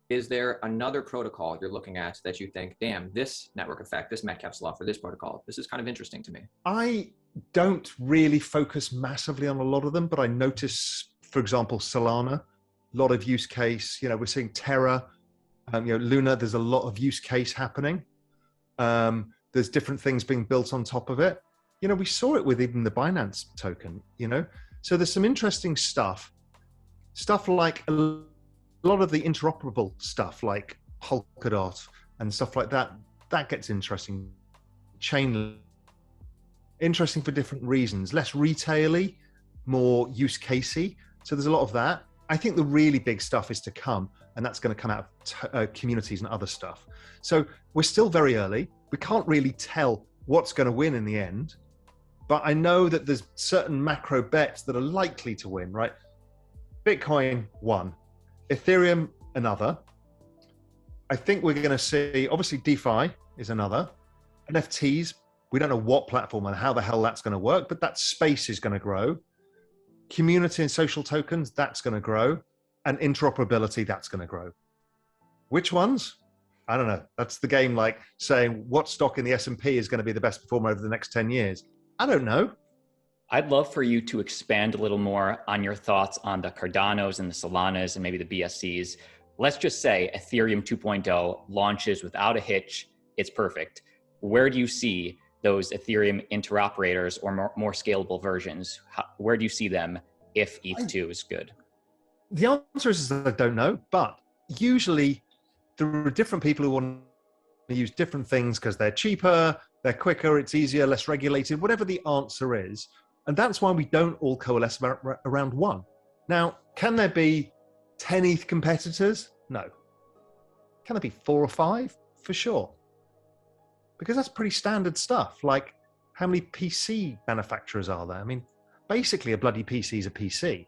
Is there another protocol you're looking at that you think, damn, this network effect, this Metcalfe's law for this protocol, this is kind of interesting to me? I don't really focus massively on a lot of them, but I notice, for example, Solana, a lot of use case. You know, we're seeing Terra, Luna. There's a lot of use case happening. There's different things being built on top of it. You know, we saw it with even the Binance token. You know, so there's some interesting stuff like a lot of the interoperable stuff, like Polkadot and stuff like that. That gets interesting. Chain. Interesting for different reasons, less retail-y, more use casey. So there's a lot of that. I think the really big stuff is to come, and that's going to come out of communities and other stuff. So we're still very early. We can't really tell what's going to win in the end, but I know that there's certain macro bets that are likely to win, right? Bitcoin, one. Ethereum, another. I think we're going to see, obviously DeFi is another. NFTs, we don't know what platform and how the hell that's going to work, but that space is going to grow. Community and social tokens, that's going to grow. And interoperability, that's going to grow. Which ones? I don't know. That's the game, like saying what stock in the S&P is going to be the best performer over the next 10 years. I don't know. I'd love for you to expand a little more on your thoughts on the Cardanos and the Solanas and maybe the BSCs. Let's just say Ethereum 2.0 launches without a hitch. It's perfect. Where do you see those Ethereum interoperators or more scalable versions? Where do you see them if ETH2 is good? The answer is that I don't know, but usually there are different people who want to use different things because they're cheaper, they're quicker, it's easier, less regulated, whatever the answer is. And that's why we don't all coalesce around one. Now, can there be 10 ETH competitors? No. Can there be 4 or 5? For sure. Because that's pretty standard stuff. Like, how many PC manufacturers are there? I mean, basically a bloody PC is a PC.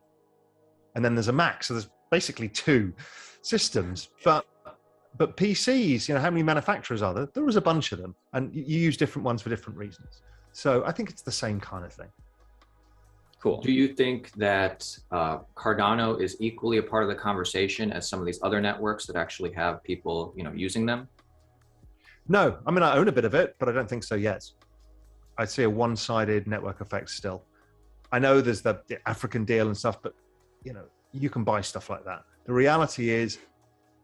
And then there's a Mac, so there's basically 2 systems. But PCs, how many manufacturers are there? There is a bunch of them. And you use different ones for different reasons. So I think it's the same kind of thing. Cool. Do you think that Cardano is equally a part of the conversation as some of these other networks that actually have people, using them? No, I mean, I own a bit of it, but I don't think so yet. I see a one-sided network effect still. I know there's the African deal and stuff, but you can buy stuff like that. The reality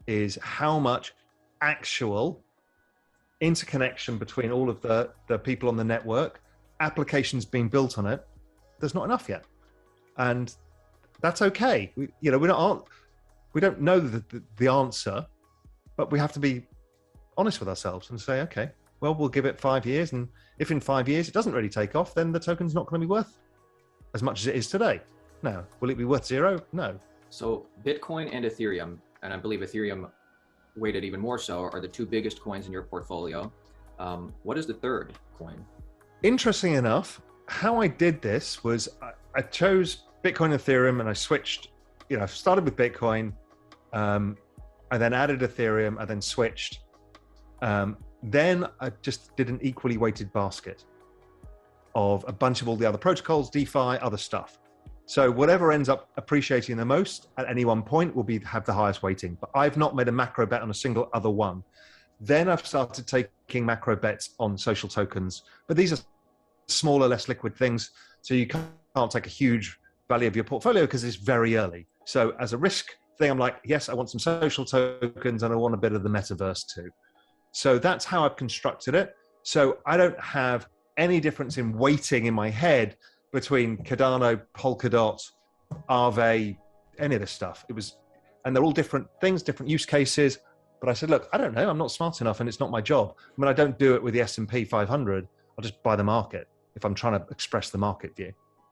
is how much actual interconnection between all of the people on the network, applications being built on it, there's not enough yet. And that's okay. We don't know the answer, but we have to be honest with ourselves and say, okay, well, we'll give it 5 years. And if in 5 years it doesn't really take off, then the token's not going to be worth as much as it is today. No. Will it be worth 0? No. So Bitcoin and Ethereum, and I believe Ethereum weighted even more so, are the 2 biggest coins in your portfolio. What is the third coin? Interesting enough, how I did this was I chose Bitcoin and Ethereum, and I switched, I started with Bitcoin, I then added Ethereum, I then switched. Then I just did an equally weighted basket of a bunch of all the other protocols, DeFi, other stuff. So whatever ends up appreciating the most at any one point will have the highest weighting. But I've not made a macro bet on a single other one. Then I've started taking macro bets on social tokens, but these are smaller, less liquid things. So you can't take a huge value of your portfolio because it's very early. So as a risk thing, I'm like, yes, I want some social tokens and I want a bit of the metaverse too. So that's how I've constructed it. So I don't have any difference in weighting in my head between Cardano, Polkadot, Aave, any of this stuff. And they're all different things, different use cases. But I said, look, I don't know. I'm not smart enough and it's not my job. I mean, I don't do it with the S&P 500. I'll just buy the market if I'm trying to express the market view.